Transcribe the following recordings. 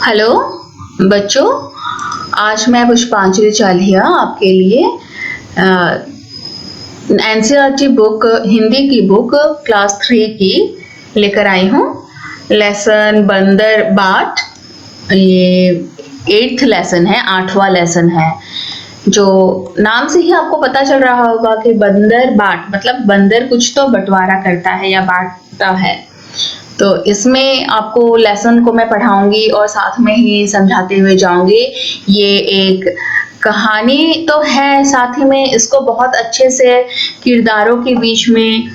Hello बच्चों, आज मैं पुष्पांजलि चालिया आपके लिए एनसीईआरटी बुक हिंदी की बुक क्लास 3 की लेकर आई हूँ। लेसन बंदर बाट, ये 8th लेसन है, 8वां लेसन है। जो नाम से ही आपको पता चल रहा होगा कि बंदर बाट मतलब बंदर कुछ तो बंटवारा करता है या बांटता है। तो इसमें आपको लेसन को मैं पढ़ाऊंगी और साथ में ही समझाते हुए जाऊंगी। ये एक कहानी तो है, साथ ही में इसको बहुत अच्छे से किरदारों के बीच में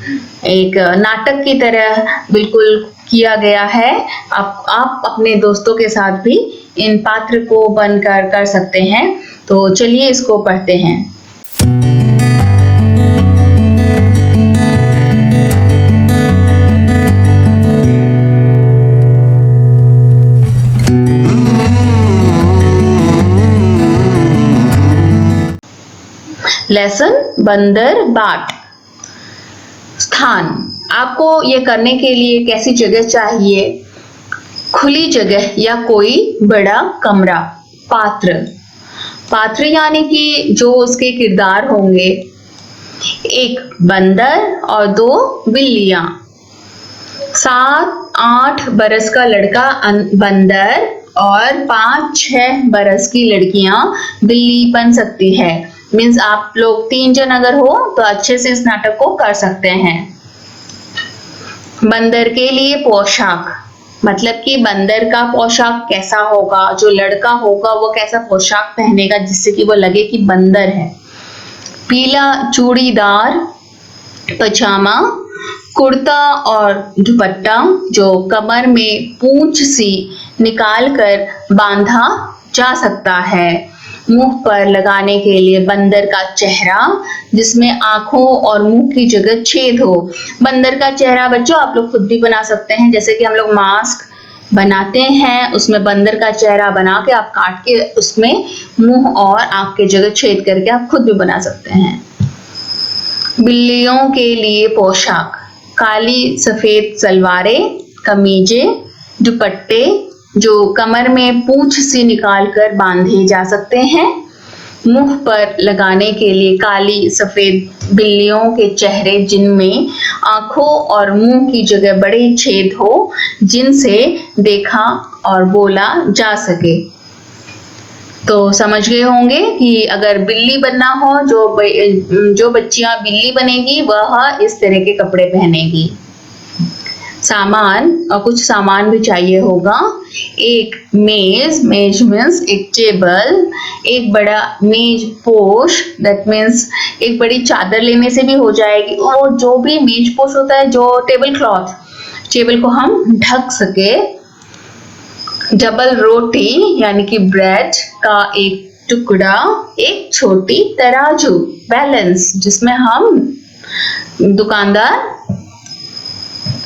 एक नाटक की तरह बिल्कुल किया गया है। आप अपने दोस्तों के साथ भी इन पात्र को बनकर कर सकते हैं। तो चलिए इसको पढ़ते हैं। लेसन बंदर बाट। स्थान, आपको ये करने के लिए कैसी जगह चाहिए? खुली जगह या कोई बड़ा कमरा। पात्र, पात्र यानी कि जो उसके किरदार होंगे। एक बंदर और 2 बिल्लियां। 7-8 बरस का लड़का बंदर और 5-6 बरस की लड़कियां बिल्ली बन सकती है। मीन्स आप लोग 3 जन अगर हो तो अच्छे से इस नाटक को कर सकते हैं। बंदर के लिए पोशाक, मतलब कि बंदर का पोशाक कैसा होगा, जो लड़का होगा वो कैसा पोशाक पहनेगा जिससे कि वो लगे कि बंदर है। पीला चूड़ीदार पजामा, कुर्ता और दुपट्टा जो कमर में पूंछ सी निकाल कर बांधा जा सकता है। मुंह पर लगाने के लिए बंदर का चेहरा जिसमें आंखों और मुंह की जगह छेद हो। बंदर का चेहरा बच्चों आप लोग खुद भी बना सकते हैं, जैसे कि हम लोग मास्क बनाते हैं उसमें बंदर का चेहरा बना के आप काट के उसमें मुंह और आंख की जगह छेद करके आप खुद भी बना सकते हैं। बिल्लियों के लिए पोशाक, काली सफेद सलवारें, कमीजें, दुपट्टे जो कमर में पूंछ सी निकालकर बांधे जा सकते हैं। मुंह पर लगाने के लिए काली सफेद बिल्लियों के चेहरे जिनमें आंखों और मुंह की जगह बड़े छेद हो जिनसे देखा और बोला जा सके। तो समझ गए होंगे कि अगर बिल्ली बनना हो, जो बच्चियां बिल्ली बनेगी वह इस तरह के कपड़े पहनेगी। सामान, और कुछ सामान भी चाहिए होगा। एक मेज, मेज मीन्स एक टेबल, एक बड़ा मेज पोश, दैट मीन्स एक बड़ी चादर लेने से भी हो जाएगी। और जो भी मेज पोश होता है, जो टेबल क्लॉथ, टेबल को हम ढक सके। डबल रोटी यानी कि ब्रेड का एक टुकड़ा, एक छोटी तराजू बैलेंस जिसमें हम दुकानदार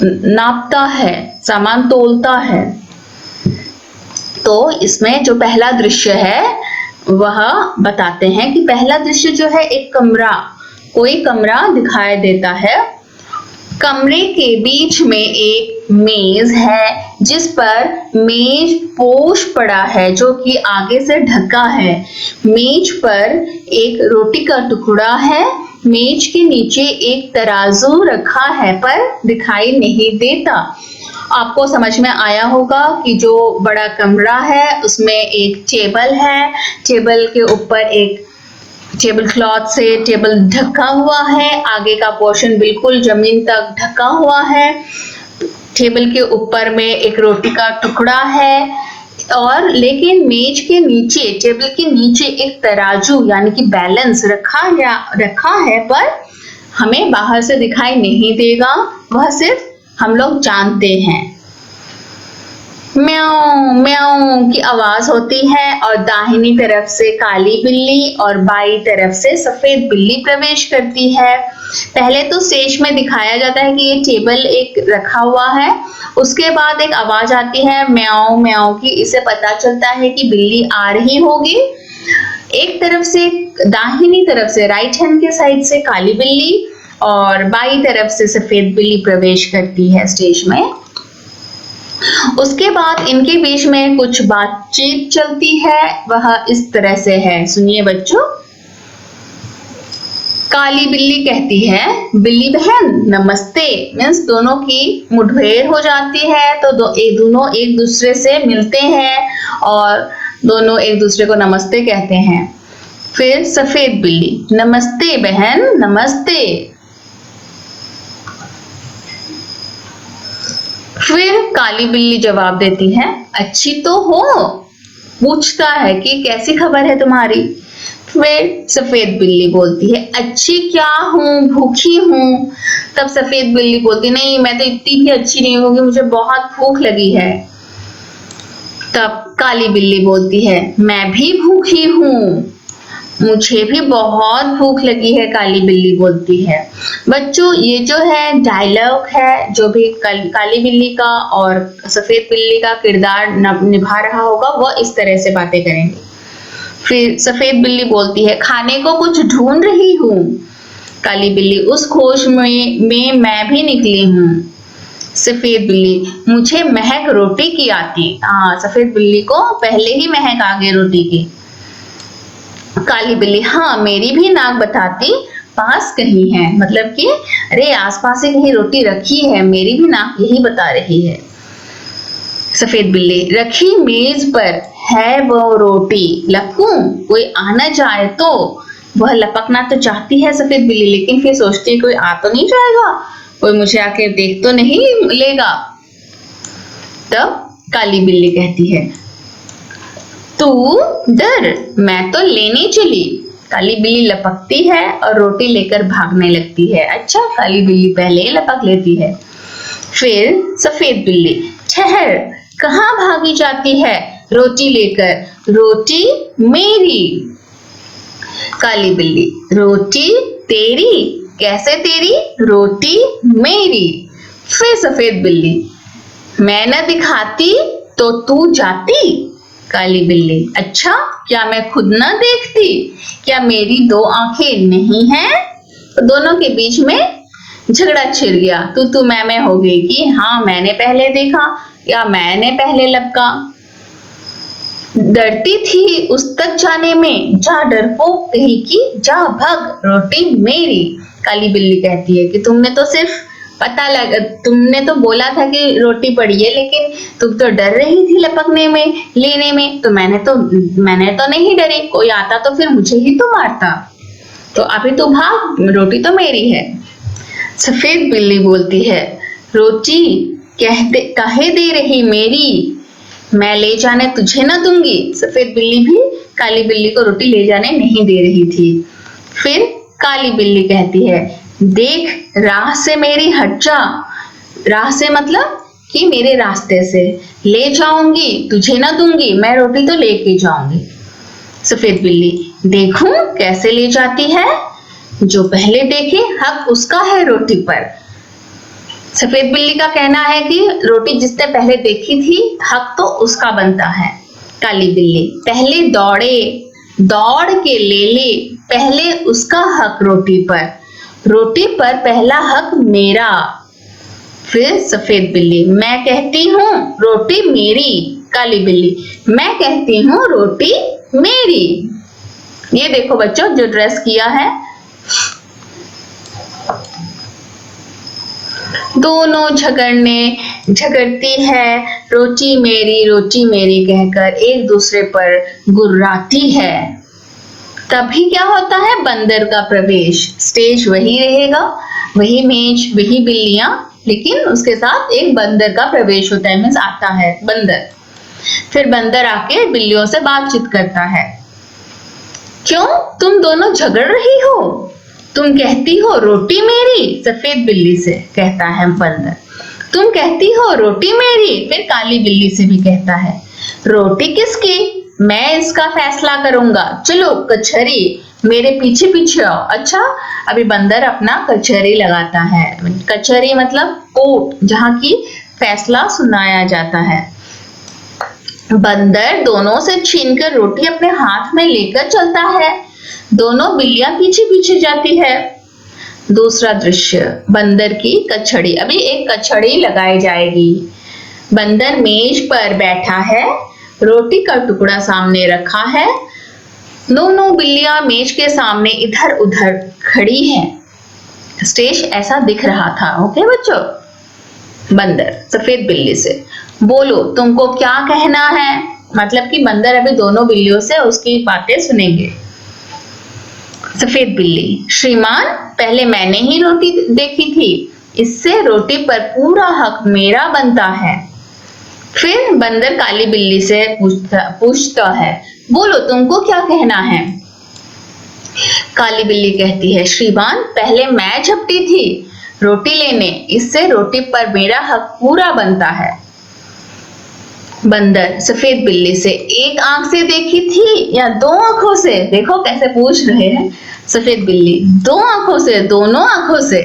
नापता है, सामान तोलता है। तो इसमें जो पहला दृश्य है वह बताते हैं कि पहला दृश्य जो है एक कमरा, कोई कमरा दिखाई देता है। कमरे के बीच में एक मेज है जिस पर मेज पोश पड़ा है जो कि आगे से ढका है। मेज पर एक रोटी का टुकड़ा है। मेज के नीचे एक तराजू रखा है पर दिखाई नहीं देता। आपको समझ में आया होगा कि जो बड़ा कमरा है उसमें एक टेबल है, टेबल के ऊपर एक टेबल क्लॉथ से टेबल ढका हुआ है, आगे का पोर्शन बिल्कुल जमीन तक ढका हुआ है। टेबल के ऊपर में एक रोटी का टुकड़ा है और लेकिन मेज के नीचे, टेबल के नीचे एक तराजू यानी कि बैलेंस रखा है पर हमें बाहर से दिखाई नहीं देगा, वह सिर्फ हम लोग जानते हैं। म्याऊं म्याऊं की आवाज होती है और दाहिनी तरफ से काली बिल्ली और बाई तरफ से सफेद बिल्ली प्रवेश करती है। पहले तो स्टेज में दिखाया जाता है कि ये टेबल एक रखा हुआ है, उसके बाद एक आवाज आती है म्याऊं म्याऊं की। इसे पता चलता है कि बिल्ली आ रही होगी। एक तरफ से, दाहिनी तरफ से, राइट हैंड के साइड से काली बिल्ली और बाई तरफ से सफेद बिल्ली प्रवेश करती है स्टेज में। उसके बाद इनके बीच में कुछ बातचीत चलती है, वह इस तरह से है, सुनिए बच्चों। काली बिल्ली कहती है, बिल्ली बहन नमस्ते। मीन्स दोनों की मुठभेड़ हो जाती है, तो दोनों एक दूसरे से मिलते हैं और दोनों एक दूसरे को नमस्ते कहते हैं। फिर सफेद बिल्ली, नमस्ते बहन नमस्ते। फिर काली बिल्ली जवाब देती है, अच्छी तो हो। पूछता है कि कैसी खबर है तुम्हारी। फिर सफेद बिल्ली बोलती है, अच्छी क्या हूँ, भूखी हूँ। तब सफेद बिल्ली बोलती, नहीं मैं तो इतनी भी अच्छी नहीं होगी, मुझे बहुत भूख लगी है। तब काली बिल्ली बोलती है, मैं भी भूखी हूँ, मुझे भी बहुत भूख लगी है, काली बिल्ली बोलती है। बच्चों ये जो है डायलॉग है, जो भी काली बिल्ली का और सफेद बिल्ली का किरदार निभा रहा होगा, वह इस तरह से बातें करेंगे। फिर सफेद बिल्ली बोलती है, खाने को कुछ ढूंढ रही हूँ। काली बिल्ली, उस खोज में मैं भी निकली हूँ। सफेद बिल्ली, मुझे महक रोटी की आती। हाँ, सफेद बिल्ली को पहले ही महक आ गई रोटी की। काली बिल्ली, हाँ मेरी भी नाक बताती पास कहीं है, मतलब कि अरे आसपास ही कहीं रोटी रखी है, मेरी भी नाक यही बता रही है। सफेद बिल्ली, रखी मेज पर है वो रोटी, लपकूं कोई आना जाए तो। वह लपकना तो चाहती है सफेद बिल्ली, लेकिन फिर सोचती है कोई आ तो नहीं जाएगा, कोई मुझे आके देख तो नहीं लेगा। तब काली बिल्ली कहती है, तू डर, मैं तो लेने चली। काली बिल्ली लपकती है और रोटी लेकर भागने लगती है। अच्छा, काली बिल्ली पहले लपक लेती है। फिर सफेद बिल्ली, ठहर, कहाँ भागी जाती है रोटी लेकर, रोटी मेरी। काली बिल्ली, रोटी तेरी, कैसे तेरी, रोटी मेरी। फिर सफेद बिल्ली, मैं न दिखाती तो तू जाती। काली बिल्ली, अच्छा क्या मैं खुद न देखती, क्या मेरी दो आंखें नहीं हैं। तो दोनों के बीच में झगड़ा छिड़ गया, तू मैं हो गई कि हाँ मैंने पहले देखा या मैंने पहले लपका। डरती थी उस तक जाने में, जा डरपोक कहीं की, जा भग, रोटी मेरी। काली बिल्ली कहती है कि तुमने तो सिर्फ तुमने तो बोला था कि रोटी पड़ी है, लेकिन तुम तो डर रही थी लपकने में, लेने में, तो मैंने तो नहीं डरी, कोई आता तो फिर मुझे ही तो मारता, तो अभी तो भाग, रोटी तो मेरी है। सफेद बिल्ली बोलती है, रोटी कहे दे रही मेरी, मैं ले जाने तुझे ना दूंगी। सफेद बिल्ली भी काली बिल्ली को रोटी ले जाने नहीं दे रही थी। फिर काली बिल्ली कहती है, देख राह से मेरी हट जा। राह से मतलब कि मेरे रास्ते से, ले जाऊंगी तुझे ना दूंगी, मैं रोटी तो लेके जाऊंगी। सफेद बिल्ली, देखूं कैसे ले जाती है, जो पहले देखे हक उसका है रोटी पर। सफेद बिल्ली का कहना है कि रोटी जिसने पहले देखी थी हक तो उसका बनता है। काली बिल्ली, पहले दौड़ के ले, पहले उसका हक रोटी पर पहला हक मेरा। फिर सफेद बिल्ली, मैं कहती हूँ रोटी मेरी। काली बिल्ली, मैं कहती हूँ रोटी मेरी। ये देखो बच्चों जो ड्रेस किया है, दोनों झगड़ती है, रोटी मेरी कहकर एक दूसरे पर गुर्राती है। तभी क्या होता है, बंदर का प्रवेश। स्टेज वही रहेगा, वही मेज, वही बिल्लियां, लेकिन उसके साथ एक बंदर का प्रवेश होता है, मीन्स आता है बंदर। फिर बंदर आके बिल्लियों से बातचीत करता है। क्यों तुम दोनों झगड़ रही हो, तुम कहती हो रोटी मेरी। सफेद बिल्ली से कहता है बंदर, तुम कहती हो रोटी मेरी। फिर काली बिल्ली से भी कहता है, रोटी किसकी, मैं इसका फैसला करूंगा, चलो कचहरी, मेरे पीछे पीछे आओ। अच्छा, अभी बंदर अपना कचहरी लगाता है। कचहरी मतलब कोर्ट, जहाँ की फैसला सुनाया जाता है। बंदर दोनों से छीनकर रोटी अपने हाथ में लेकर चलता है, दोनों बिल्लियां पीछे पीछे जाती है। दूसरा दृश्य, बंदर की कचहरी। अभी एक कचहरी लगाई जाएगी, बंदर मेज पर बैठा है, रोटी का टुकड़ा सामने रखा है। दोनों बिल्लियां मेज के सामने इधर उधर खड़ी हैं। स्टेज ऐसा दिख रहा था। ओके बच्चों। बंदर सफेद बिल्ली से, बोलो तुमको क्या कहना है। मतलब कि बंदर अभी दोनों बिल्लियों से उसकी बातें सुनेंगे। सफेद बिल्ली, श्रीमान पहले मैंने ही रोटी देखी थी, इससे रोटी पर पूरा हक मेरा बनता है। फिर बंदर काली बिल्ली से पूछता है, बोलो तुमको क्या कहना है। काली बिल्ली कहती है, श्रीमान पहले मैं झपटी थी रोटी लेने, इससे रोटी पर मेरा हक पूरा बनता है। बंदर सफेद बिल्ली से, एक आंख से देखी थी या दो आंखों से। देखो कैसे पूछ रहे हैं सफेद बिल्ली, दो आंखों से, दोनों आंखों से।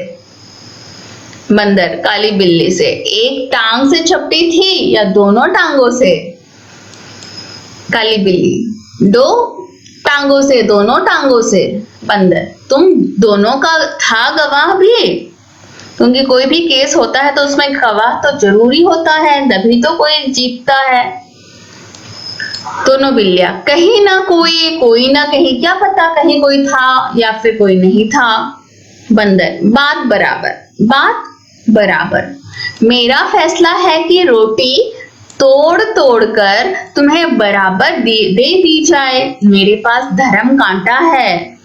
बंदर काली बिल्ली से, एक टांग से झपटी थी या दोनों टांगों से। काली बिल्ली, दो टांगों से, दोनों टांगों से। बंदर, तुम दोनों का था गवाह भी, क्योंकि कोई भी केस होता है तो उसमें गवाह तो जरूरी होता है, तभी तो कोई जीतता है। दोनों बिल्लियां, कहीं ना कोई ना कहीं, क्या पता कहीं कोई था या फिर कोई नहीं था। बंदर, बात बराबर। मेरा फैसला है कि रोटी तोड़ तोड़ कर तुम्हें बराबर दे दी जाए। मेरे पास धर्म कांटा है।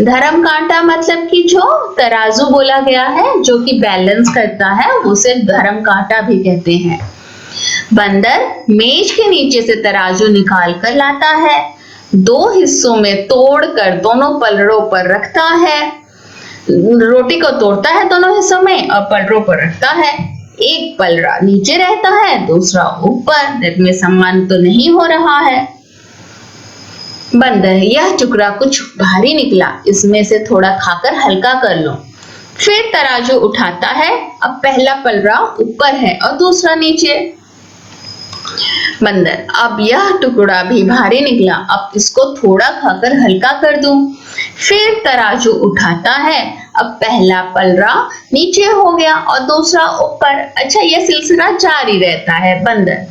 धर्म कांटा मतलब कि जो तराजू बोला गया है, जो कि बैलेंस करता है, उसे धर्म कांटा भी कहते हैं। बंदर मेज के नीचे से तराजू निकाल कर लाता है, दो हिस्सों में तोड़कर दोनों पलड़ों पर रखता है। रोटी को तोड़ता है दोनों हिस्सों में और पलड़ों पर रखता है। एक पलड़ा नीचे रहता है, दूसरा ऊपर। इसमें सम्मान तो नहीं हो रहा है। बंदर, यह टुकड़ा कुछ भारी निकला, इसमें से थोड़ा खाकर हल्का कर लो। फिर तराजू उठाता है, अब पहला पलड़ा ऊपर है और दूसरा नीचे। बंदर, अब यह टुकड़ा भी भारी निकला, अब इसको थोड़ा खाकर हल्का कर दूं। फिर तराजू उठाता है, अब पहला पलड़ा नीचे हो गया और दूसरा ऊपर। अच्छा, यह सिलसिला जारी रहता है। बंदर,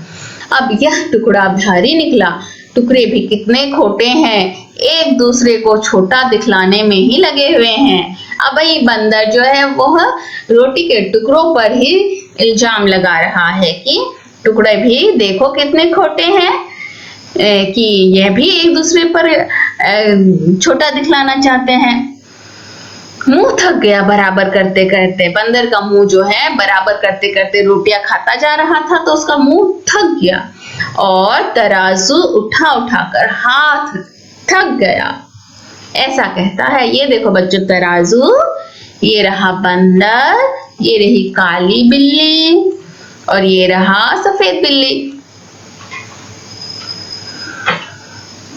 अब यह टुकड़ा भारी निकला, टुकड़े भी कितने खोटे हैं, एक दूसरे को छोटा दिखलाने में ही लगे हुए हैं। अब ये बंदर जो है वह रोटी के टुकड़ों पर ही इल्जाम लगा रहा है कि टुकड़े भी देखो कितने खोटे हैं, कि यह भी एक दूसरे पर छोटा दिखलाना चाहते हैं। मुंह थक गया बराबर करते करते। बंदर का मुंह जो है बराबर करते करते रोटियां खाता जा रहा था, तो उसका मुंह थक गया और तराजू उठाकर हाथ थक गया। ऐसा कहता है। ये देखो बच्चों तराजू, ये रहा बंदर, ये रही काली बिल्ली और ये रहा सफेद बिल्ली।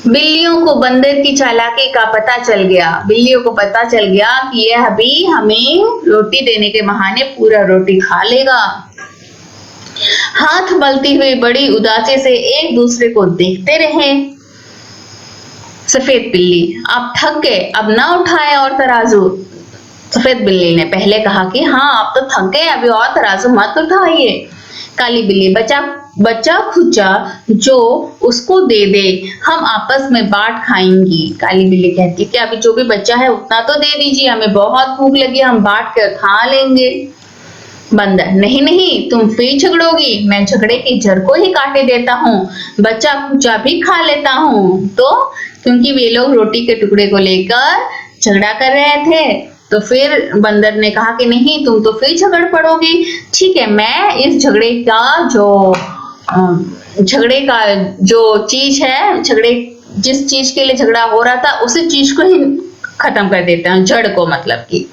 बिल्लियों को बंदर की चालाकी का पता चल गया। बिल्लियों को पता चल गया कि यह अभी हमें रोटी देने के बहाने पूरा रोटी खा लेगा। हाथ मलती हुई बड़ी उदासी से एक दूसरे को देखते रहे। सफेद बिल्ली, आप थक गए, अब ना उठाए और तराजू। सफेद बिल्ली ने पहले कहा कि हाँ आप तो थक गए, अभी और तराजू मत उठाइए। काली बिल्ली, बच्चा खुचा जो उसको दे दे, हम आपस में बांट खाएंगी। काली बिल्ली कहती कि अभी जो भी बच्चा है उतना तो दे दीजिए, हमें बहुत भूख लगी, हम बांट कर खा लेंगे। बंदर, नहीं तुम फिर झगड़ोगी, मैं झगड़े की जड़ को ही काटे देता हूँ, बच्चा खुचा भी खा लेता हूँ। तो क्योंकि वे लोग रोटी के टुकड़े को लेकर झगड़ा कर रहे थे, तो फिर बंदर ने कहा कि नहीं तुम तो फिर झगड़ पड़ोगी। ठीक है, मैं इस झगड़े का जो चीज है, जिस चीज के लिए झगड़ा हो रहा था उसी चीज को ही खत्म कर देता हूँ, जड़ को, मतलब कि।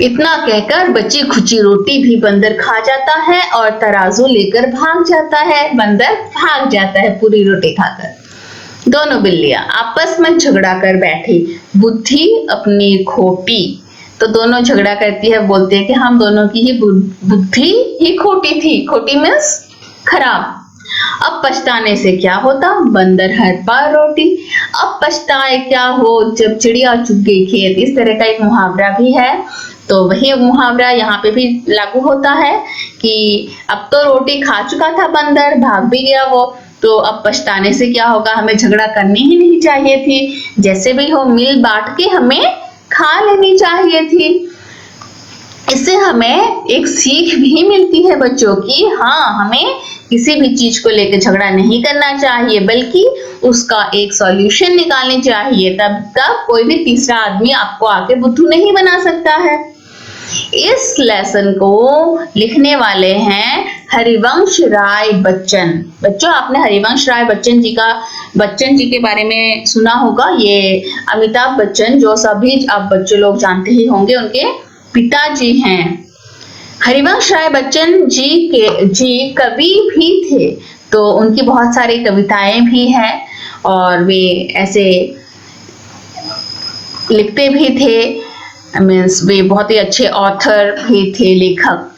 इतना कहकर बची खुची रोटी भी बंदर खा जाता है और तराजू लेकर भाग जाता है। बंदर भाग जाता है पूरी रोटी खाकर। दोनों बिल्लियां आपस में झगड़ा कर बैठी, बुद्धि अपनी खोटी। तो दोनों झगड़ा करती है, बोलते हैं कि हम दोनों की ही बुद्धि ही खोटी थी। खोटी मीन्स खराब। अब पछताने से क्या होता, बंदर हर बार रोटी। अब पछताए क्या हो जब चिड़िया चुग गई खेत। इस तरह का एक मुहावरा भी है। तो वही मुहावरा यहाँ पे भी लागू होता है कि अब तो रोटी खा चुका था बंदर, भाग भी गया वो, तो अब पछताने से क्या होगा, हमें झगड़ा करनी ही नहीं चाहिए थी, जैसे भी हो मिल बांट के हमें खा लेनी चाहिए थी। इससे हमें एक सीख भी मिलती है बच्चों की, हाँ हमें किसी भी चीज को लेकर झगड़ा नहीं करना चाहिए, बल्कि उसका एक सॉल्यूशन निकालनी चाहिए, तब तक कोई भी तीसरा आदमी आपको आके बुद्धू नहीं बना सकता है। इस लेसन को लिखने वाले हैं हरिवंश राय बच्चन। बच्चों, आपने हरिवंश राय बच्चन जी के बारे में सुना होगा। ये अमिताभ बच्चन, जो सभी आप बच्चे लोग जानते ही होंगे, उनके पिताजी हैं। हरिवंश राय बच्चन जी कवि भी थे, तो उनकी बहुत सारी कविताएं भी हैं और वे ऐसे लिखते भी थे, मीन्स वे बहुत ही अच्छे ऑथर भी थे, लेखक।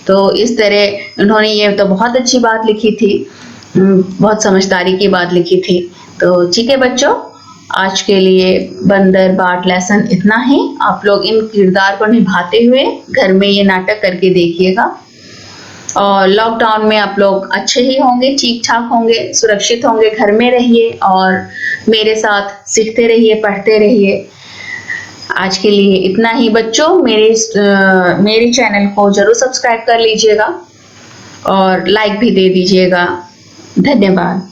तो इस तरह उन्होंने ये तो बहुत अच्छी बात लिखी थी, बहुत समझदारी की बात लिखी थी। तो ठीक है बच्चों, आज के लिए बंदर बाट लेसन इतना ही। आप लोग इन किरदार को निभाते हुए घर में ये नाटक करके देखिएगा, और लॉकडाउन में आप लोग अच्छे ही होंगे, ठीक ठाक होंगे, सुरक्षित होंगे, घर में रहिए और मेरे साथ सीखते रहिए, पढ़ते रहिए। आज के लिए इतना ही बच्चों। मेरे चैनल को जरूर सब्सक्राइब कर लीजिएगा और लाइक भी दे दीजिएगा। धन्यवाद।